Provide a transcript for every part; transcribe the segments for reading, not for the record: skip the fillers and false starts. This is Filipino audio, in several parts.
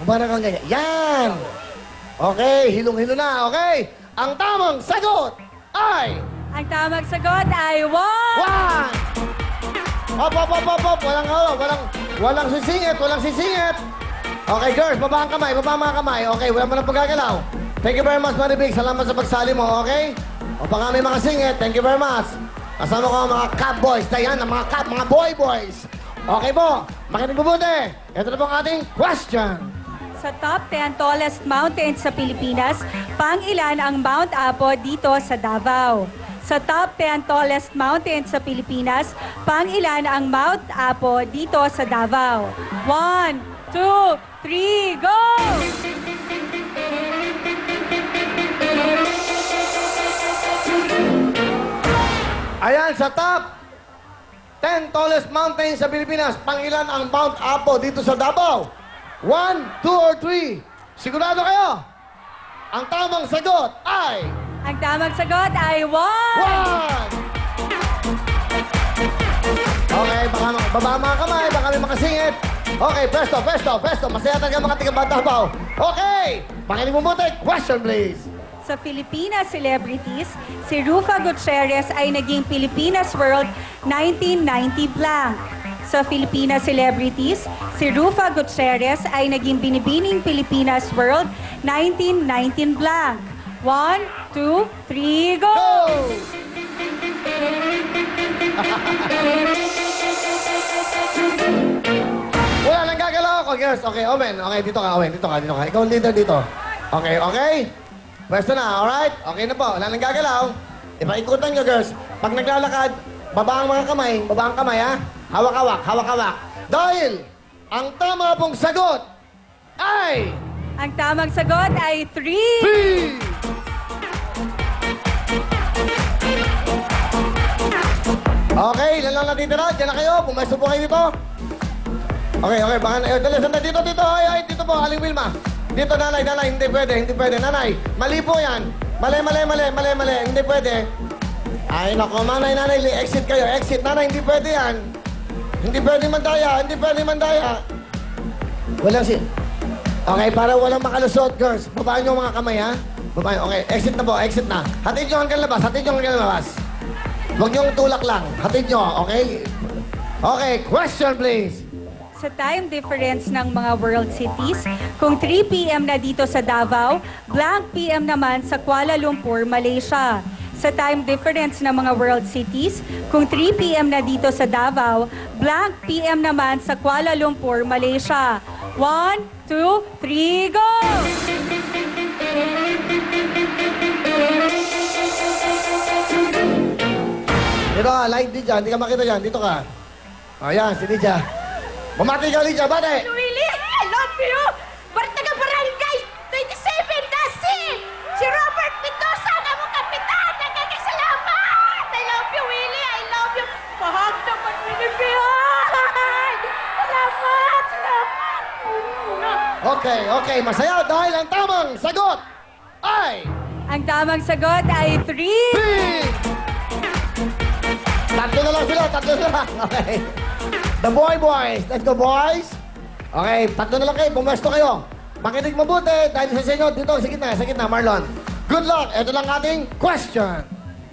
Parang kang ganyan. Yan! Okay, hilong-hilo na. Okay, ang tamang sagot ay... Ang tamang sagot ay one! One! Hop, hop, hop, hop, hop. Walang sisingit, walang sisingit. Okay, girls, baba ang kamay, baba ang mga kamay. Okay, wala mo nang paggagalaw. Thank you very much, Maribig. Salamat sa pagsali mo, okay? O baka may mga singit, thank you very much. Kasama ko ang mga cab boys. Dayan, ang mga cab, mga boy boys. Okay po, makinig mabuti. Ito na po ang ating question. Sa top 10 tallest mountains sa Pilipinas, pang-ilan ang Mount Apo dito sa Davao? Sa top 10 tallest mountains sa Pilipinas, pang-ilan ang Mount Apo dito sa Davao? 1, 2, 3, go! Ayan, sa top 10 tallest mountains sa Pilipinas, pang-ilan ang Mount Apo dito sa Davao? 1, 2, or 3? Sigurado kayo? Ang tamang sagot ay... Ang tamang sagot ay 1! 1! Okay, baka baba ang mga kamay, baka may makasingit. Okay, presto. Masaya talaga mga taga-Davao. Okay, pakinig mo muna. Question, please. Sa Filipina celebrities, si Rufa Gutierrez ay naging Pilipinas World 1990 blank. Sa Filipina celebrities, si Rufa Gutierrez ay naging Binibining Pilipinas World 1919 blank. 1, 2, 3, go! Go! Wala nang gagalaw ako, girls. Okay, Owen. Okay, dito ka. Ikaw ang leader dito. Okay? Pwesto na, alright? Okay na po. Wala nang gagalaw. Ipaikutan nyo, girls. Pag naglalakad, baba ang mga kamay. Baba ang kamay, ha? Hawak-hawak. Dahil, ang tama pong sagot ay... Ang tamang sagot ay 3! 3! Okay, ilan lang natitira? Diyan na kayo. Pumesto po kayo dito. Okay. Baka dali, sandali. Dito. Ay, dito po. Aling Wilma. Dito, nanay. Hindi pwede. Nanay, mali po yan. Mali. Hindi pwede. Ay, nako, nanay. Exit kayo. Exit. Nanay, hindi pwede yan. Hindi pwede mandaya. Walang Okay, para walang makalusot, girls. Babaan nyo mga kamay, ha? Babaan. Okay, exit na. Hatid nyo hanggang labas. Huwag niyong tulak lang. Hatid nyo, okay? Okay, question please. Sa time difference ng mga world cities, kung 3 p.m. na dito sa Davao, blank p.m. naman sa Kuala Lumpur, Malaysia. Sa time difference ng mga world cities, kung 3 p.m. na dito sa Davao, blank p.m. naman sa Kuala Lumpur, Malaysia. 1, 2, 3, go! Dito ka, live Lydia. Hindi ka makita dyan. Dito ka. Ayan, si Lydia. Mamati ka, Lydia. Bate! Willie, I love you! Bartaga Barangay 27 na si Robert Mendoza, ang among kapitan! Nagkakasalamat! I love you, Willie! I love you! Mahag naman, Willie Pihay! Salamat! Okay. Masaya dahil ang tamang sagot ay... Ang tamang sagot ay 3! 3! Tatlo na lang sila. Okay. The boys. Let's go, boys. Okay, tatlo na lang kayo. Pumesto kayo. Makinig mabuti dahil sa inyo dito sa gitna, Marlon. Good luck. Ito lang ating question.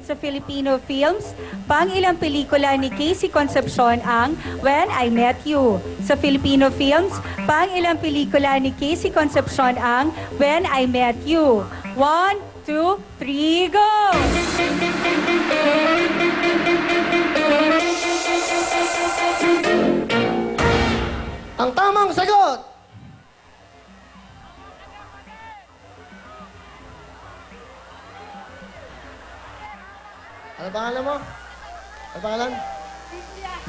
Sa Filipino films, pang-ilang pelikula ni Casey Concepcion ang When I Met You? Sa Filipino films, pang-ilang pelikula ni Casey Concepcion ang When I Met You? 1, 2, 3, go! Ang tamang sagot. Ano pangalan mo? Ano pangalan?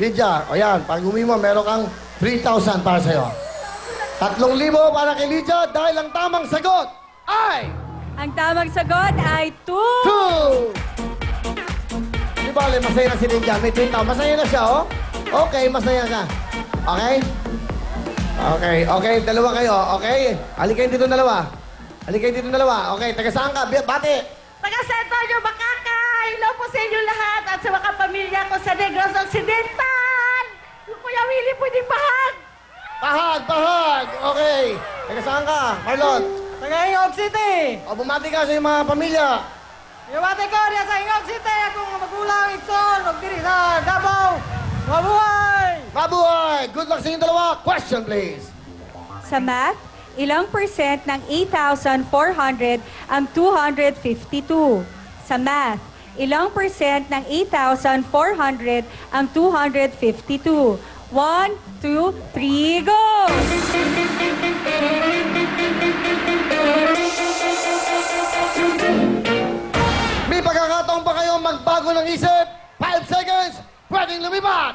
Lydia. O yan, pag mo, meron kang 3,000 para sa'yo. 3,000 para kay Lydia dahil ang tamang sagot ay... Ang tamang sagot ay 2! 2! Di bale, masaya na si Lydia. May 3,000. Masaya na siya, oh? Okay, masaya siya. Okay? Okay, dalawa kayo. Okay? Halika dito dalawa. Okay, taga saan ka? Bati! Taga San Antonio, Bacacay! Hello po sa inyo lahat at sa mga pamilya ko sa Negros Occidental! Kuya Willie, pwedeng bahag! Pahag! Okay. Taga saan ka, Marlon? Taga-Ingog City! O, bumati ka sa iyong mga pamilya. Iwate ko niya sa Ingog City! Akong magulang, Ikson, magdiri sa Davao! Mabuhay! Mabuhay! Good luck sa inyong dalawa. Question, please. Sa math, ilang percent ng 8,400 ang 252? Sa math, ilang percent ng 8,400 ang 252? 1, 2, 3, go! May pagkakataon pa kayo magbago ng isip? 5 seconds, pwedeng lumipat!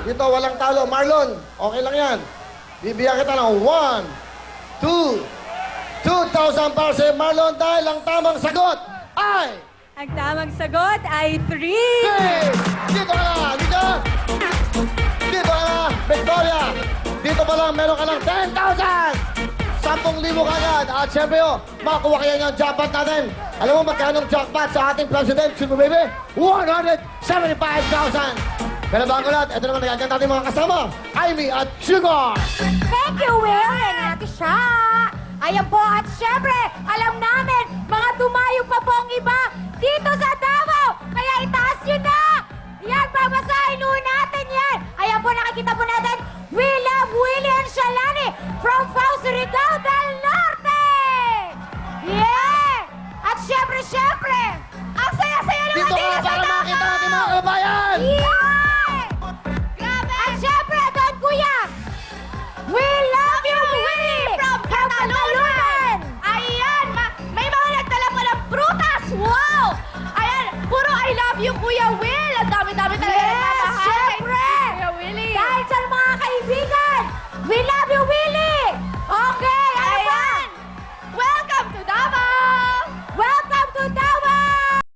Dito, walang talo. Marlon, okay lang yan. Bibigyan kita ng 1, 2, 2,000 para sa Marlon dahil ang tamang sagot ay... Ang tamang sagot ay 3. Hey! Dito ka na! Dito! Dito ka na! Victoria! Dito pa lang, meron ka ng 10,000! 10,000 kagad. At syempre, makakuha kaya ng jackpot natin. Alam mo magkano ang jackpot sa ating president, Sugar Baby? 175,000! Pero bago lahat, ito naman nagaganda natin mga kasama, Amy at Sugar! Thank you, Will. Yan natin siya. Ayan po, at syempre, alam namin, mga dumayo pa po ang iba dito sa Davao.